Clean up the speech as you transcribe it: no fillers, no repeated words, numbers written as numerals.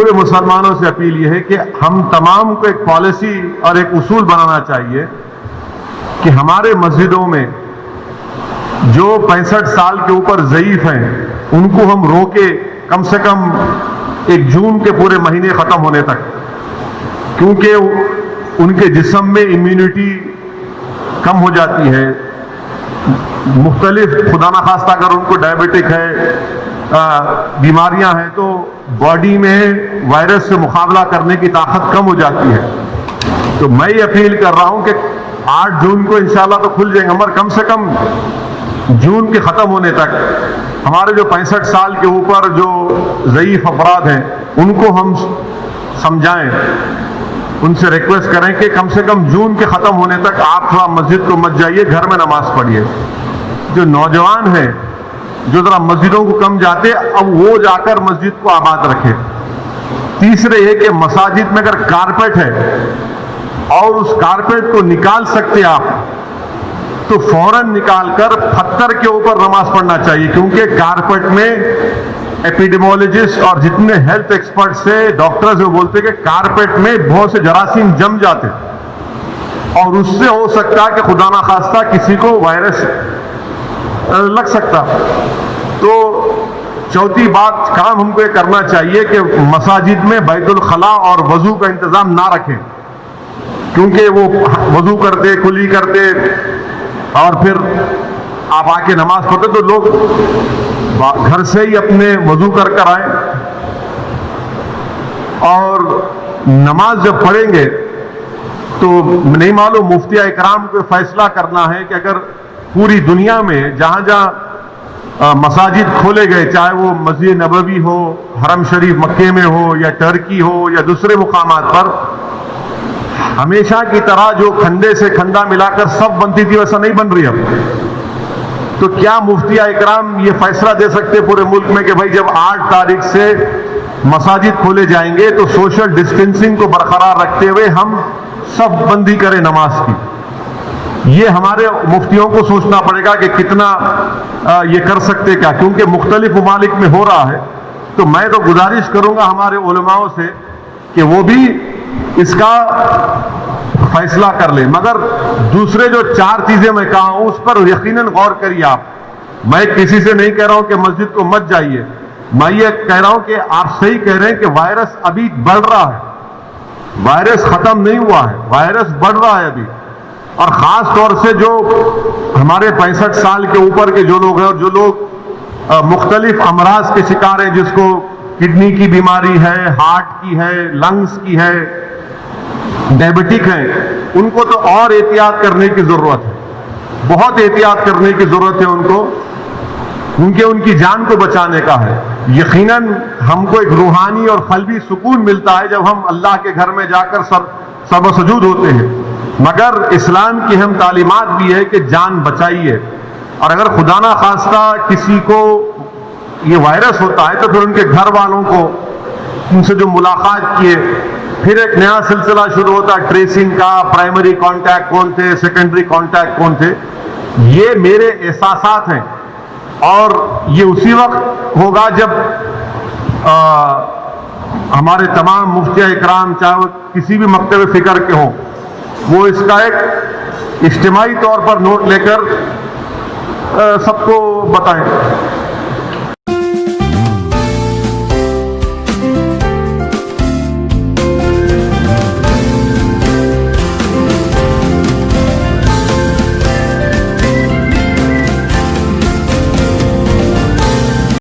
پورے مسلمانوں سے اپیل یہ ہے کہ ہم تمام کو ایک پالیسی اور ایک اصول بنانا چاہیے کہ ہمارے مسجدوں میں جو 65 سال کے اوپر ضعیف ہیں ان کو ہم روکے کم سے کم 1 جون کے پورے مہینے ختم ہونے تک، کیونکہ ان کے جسم میں امیونٹی کم ہو جاتی ہے، مختلف خدا نخواستہ اگر ان کو ڈائبٹک ہے، بیماریاں ہیں، تو باڈی میں وائرس سے مقابلہ کرنے کی طاقت کم ہو جاتی ہے۔ تو میں یہ اپیل کر رہا ہوں کہ 8 جون کو انشاءاللہ تو کھل جائیں گے، مگر کم سے کم جون کے ختم ہونے تک ہمارے جو 65 سال کے اوپر جو ضعیف افراد ہیں ان کو ہم سمجھائیں، ان سے ریکویسٹ کریں کہ کم سے کم جون کے ختم ہونے تک آپ تھوڑا مسجد کو مت جائیے، گھر میں نماز پڑھیے۔ جو نوجوان ہیں جو ذرا مسجدوں کو کم جاتے، اب وہ جا کر مسجد کو آباد رکھے۔ تیسرے یہ کہ مساجد میں اگر کارپیٹ ہے اور اس کارپیٹ کو نکال سکتے آپ تو فوراً نکال کر پتھر کے اوپر نماز پڑھنا چاہیے، کیونکہ کارپیٹ میں ایپیڈیمولوجسٹ اور جتنے ہیلتھ ایکسپرٹ سے ڈاکٹرز وہ بولتے کہ کارپیٹ میں بہت سے جراثیم جم جاتے اور اس سے ہو سکتا کہ خدا نخواستہ کسی کو وائرس لگ سکتا۔ تو چوتھی بات کام ہم کو یہ کرنا چاہیے کہ مساجد میں بیت الخلاء اور وضو کا انتظام نہ رکھیں، کیونکہ وہ وضو کرتے کلی کرتے اور پھر آپ آ کے نماز پڑھتے تو لوگ گھر سے ہی اپنے وضو کر آئیں، اور نماز جب پڑھیں گے تو نہیں معلوم مفتی اکرام کو فیصلہ کرنا ہے کہ اگر پوری دنیا میں جہاں جہاں مساجد کھولے گئے، چاہے وہ مسجد نبوی ہو، حرم شریف مکے میں ہو، یا ٹرکی ہو، یا دوسرے مقامات پر، ہمیشہ کی طرح جو کھنڈے سے کھنڈا ملا کر سب بنتی تھی ویسا نہیں بن رہی اب۔ تو کیا مفتی اکرام یہ فیصلہ دے سکتے پورے ملک میں کہ بھائی جب 8 تاریخ سے مساجد کھولے جائیں گے تو سوشل ڈسٹینسنگ کو برقرار رکھتے ہوئے ہم سب بندی کریں نماز کی؟ یہ ہمارے مفتیوں کو سوچنا پڑے گا کہ کتنا یہ کر سکتے کیا، کیونکہ مختلف ممالک میں ہو رہا ہے۔ تو میں تو گزارش کروں گا ہمارے علماء سے کہ وہ بھی اس کا فیصلہ کر لیں، مگر دوسرے جو 4 چیزیں میں کہا ہوں اس پر یقیناً غور کریے آپ۔ میں کسی سے نہیں کہہ رہا ہوں کہ مسجد کو مت جائیے، میں یہ کہہ رہا ہوں کہ آپ صحیح کہہ رہے ہیں کہ وائرس ابھی بڑھ رہا ہے، وائرس ختم نہیں ہوا ہے، وائرس بڑھ رہا ہے ابھی، اور خاص طور سے جو ہمارے 65 سال کے اوپر کے جو لوگ ہیں اور جو لوگ مختلف امراض کے شکار ہیں، جس کو کڈنی کی بیماری ہے، ہارٹ کی ہے، لنگز کی ہے، ڈائبٹک ہیں، ان کو تو اور احتیاط کرنے کی ضرورت ہے، بہت احتیاط کرنے کی ضرورت ہے ان کو، کیونکہ ان کی جان کو بچانے کا ہے۔ یقیناً ہم کو ایک روحانی اور قلبی سکون ملتا ہے جب ہم اللہ کے گھر میں جا کر سر و سجود ہوتے ہیں، مگر اسلام کی اہم تعلیمات بھی ہے کہ جان بچائیے، اور اگر خدا نہ خواستہ کسی کو یہ وائرس ہوتا ہے تو پھر ان کے گھر والوں کو ان سے جو ملاقات کیے، پھر ایک نیا سلسلہ شروع ہوتا ہے ٹریسنگ کا، پرائمری کانٹیکٹ کون تھے، سیکنڈری کانٹیکٹ کون تھے۔ یہ میرے احساسات ہیں، اور یہ اسی وقت ہوگا جب ہمارے تمام مفتی اکرام چاہے وہ کسی بھی مکتب فکر کے ہوں، وہ اس کا ایک اجتماعی طور پر نوٹ لے کر سب کو بتائیں۔